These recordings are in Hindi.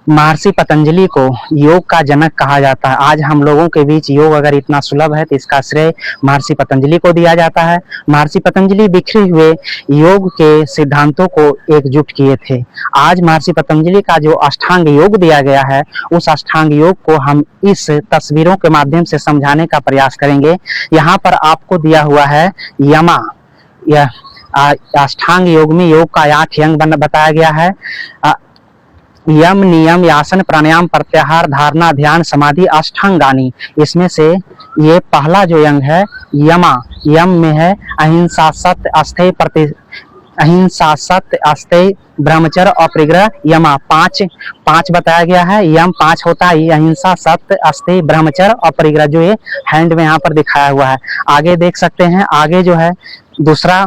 महर्षि पतंजलि को योग का जनक कहा जाता है। आज हम लोगों के बीच योग अगर इतना सुलभ है तो इसका श्रेय महर्षि पतंजलि को दिया जाता है। महर्षि पतंजलि बिखरे हुए योग के सिद्धांतों को एकजुट किए थे। आज महर्षि पतंजलि का जो अष्टांग योग दिया गया है, उस अष्टांग योग को हम इस तस्वीरों के माध्यम से समझाने का प्रयास करेंगे। यहाँ पर आपको दिया हुआ है यमा। यह अष्टांग योग में योग का 8 अंग बताया गया है। यम, नियम, आसन, प्राणायाम, प्रत्याहार, धारणा, ध्यान, समाधि, अष्टांगानी। इसमें से ये पहला जो अंग है यमा, यम में है अहिंसा, सत्य, अस्थेय, अहिंसा, सत्य, अस्थेय, ब्रह्मचर्य, अपरिग्रह, यमा। पांच बताया गया है। यम 5 होता है, अहिंसा, सत्य, अस्थेय, ब्रह्मचर्य, अपरिग्रह, जो ये हैंड में यहाँ पर दिखाया हुआ है। आगे देख सकते हैं, आगे जो है दूसरा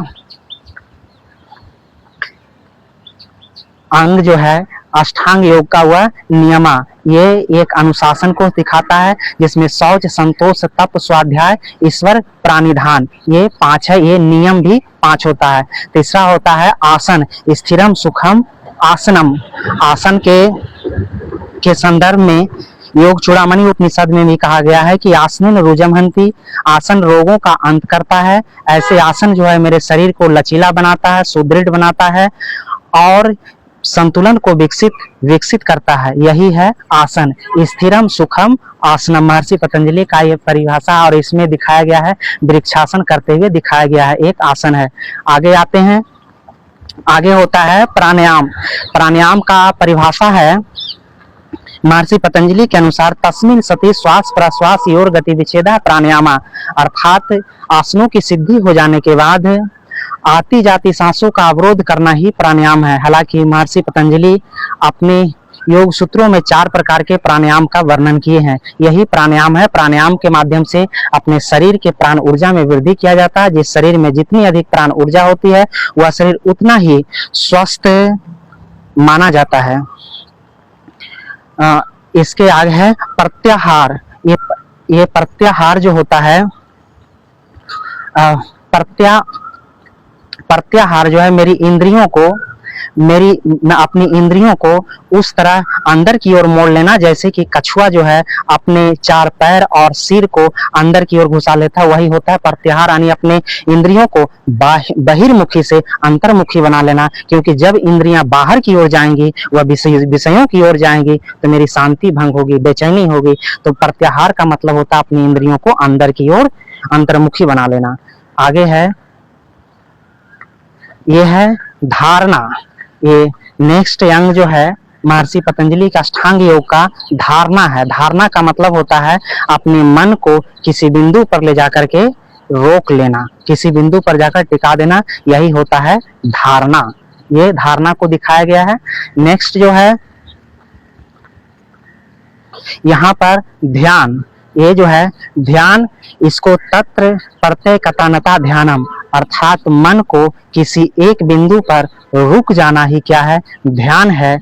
अंग जो है अष्टांग योग का हुआ नियमा। ये एक अनुशासन को दिखाता है, जिसमें शौच, संतोष, तप, स्वाध्याय, ईश्वर, प्राणिधान, ये 5 है। ये नियम भी 5 होता है। तीसरा होता है आसन, स्थिरम, सुखम, आसनम। आसन के संदर्भ में योग चूड़ामणि उपनिषद में भी कहा गया है कि आसनेन रुजमहन्ति, आसन रोगों का अंत करता है। ऐसे आसन जो है मेरे शरीर को लचीला बनाता है, सुदृढ़ बनाता है और संतुलन को विकसित करता है। यही है आसन। स्थिरम, सुखम, आसनम महर्षि पतंजलि का यह परिभाषा, और इसमें दिखाया गया है वृक्षासन करते हुए दिखाया गया है, एक आसन है। आगे आते हैं, आगे होता है प्राणायाम। प्राणायाम का परिभाषा है महर्षि पतंजलि के अनुसार तस्मिन् सति श्वास प्रश्वास योर गति विच्छेदा प्राणायामा, अर्थात आसनों की सिद्धि हो जाने के बाद आती जाती सांसों का अवरोध करना ही प्राणायाम है। हालांकि महर्षि पतंजलि अपने योग सूत्रों में 4 प्रकार के प्राणायाम का वर्णन किए हैं। यही प्राणायाम है। प्राणायाम के माध्यम से अपने शरीर के प्राण ऊर्जा में वृद्धि किया जाता है। जिस शरीर में जितनी अधिक प्राण ऊर्जा होती है, वह शरीर उतना ही स्वस्थ माना जाता है। इसके आगे है प्रत्याहार। ये प्रत्याहार जो होता है, प्रत्याहार जो है मैं अपनी इंद्रियों को उस तरह अंदर की ओर मोड़ लेना, जैसे कि कछुआ जो है अपने 4 पैर और सिर को अंदर की ओर घुसा लेता है, वही होता है प्रत्याहार। यानी अपने इंद्रियों को बहिर्मुखी से अंतर्मुखी बना लेना, क्योंकि जब इंद्रियां बाहर की ओर जाएंगी, वह विषयों की ओर जाएंगी, तो मेरी शांति भंग होगी, बेचैनी होगी। तो प्रत्याहार का मतलब होता है अपनी इंद्रियों को अंदर की ओर अंतर्मुखी बना लेना। आगे है, ये है धारणा। ये नेक्स्ट अंग जो है महर्षि पतंजलि का अष्टांग योग का धारणा है। धारणा का मतलब होता है अपने मन को किसी बिंदु पर ले जाकर के रोक लेना, किसी बिंदु पर जाकर टिका देना, यही होता है धारणा। ये धारणा को दिखाया गया है। नेक्स्ट जो है यहाँ पर ध्यान। ये जो है ध्यान, इसको तत्र प्रत्यय कथनता ध्यानम, अर्थात मन को किसी एक बिंदु पर रुक जाना ही क्या है, ध्यान है।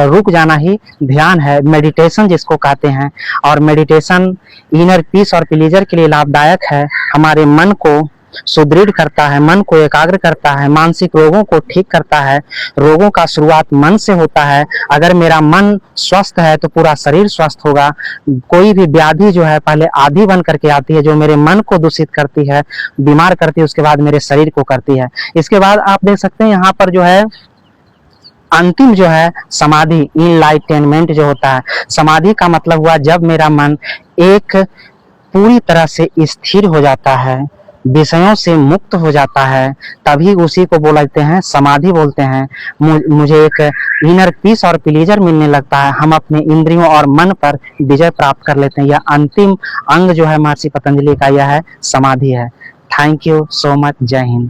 रुक जाना ही ध्यान है, मेडिटेशन जिसको कहते हैं। और मेडिटेशन इनर पीस और प्लीजर के लिए लाभदायक है। हमारे मन को सुदृढ़ करता है, मन को एकाग्र करता है, मानसिक रोगों को ठीक करता है। रोगों का शुरुआत मन से होता है। अगर मेरा मन स्वस्थ है तो पूरा शरीर स्वस्थ होगा। कोई भी व्याधि जो है पहले आदि बन करके आती है, जो मेरे मन को दूषित करती है, बीमार करती है, उसके बाद मेरे शरीर को करती है। इसके बाद आप देख सकते हैं यहाँ पर जो है अंतिम जो है समाधि, इनलाइटेनमेंट जो होता है। समाधि का मतलब हुआ जब मेरा मन एक पूरी तरह से स्थिर हो जाता है, विषयों से मुक्त हो जाता है, तभी उसी को बोलते हैं समाधि बोलते हैं। मुझे एक इनर पीस और प्लीजर मिलने लगता है। हम अपने इंद्रियों और मन पर विजय प्राप्त कर लेते हैं। यह अंतिम अंग जो है महर्षि पतंजलि का, यह है समाधि है। Thank you so much. जय हिंद।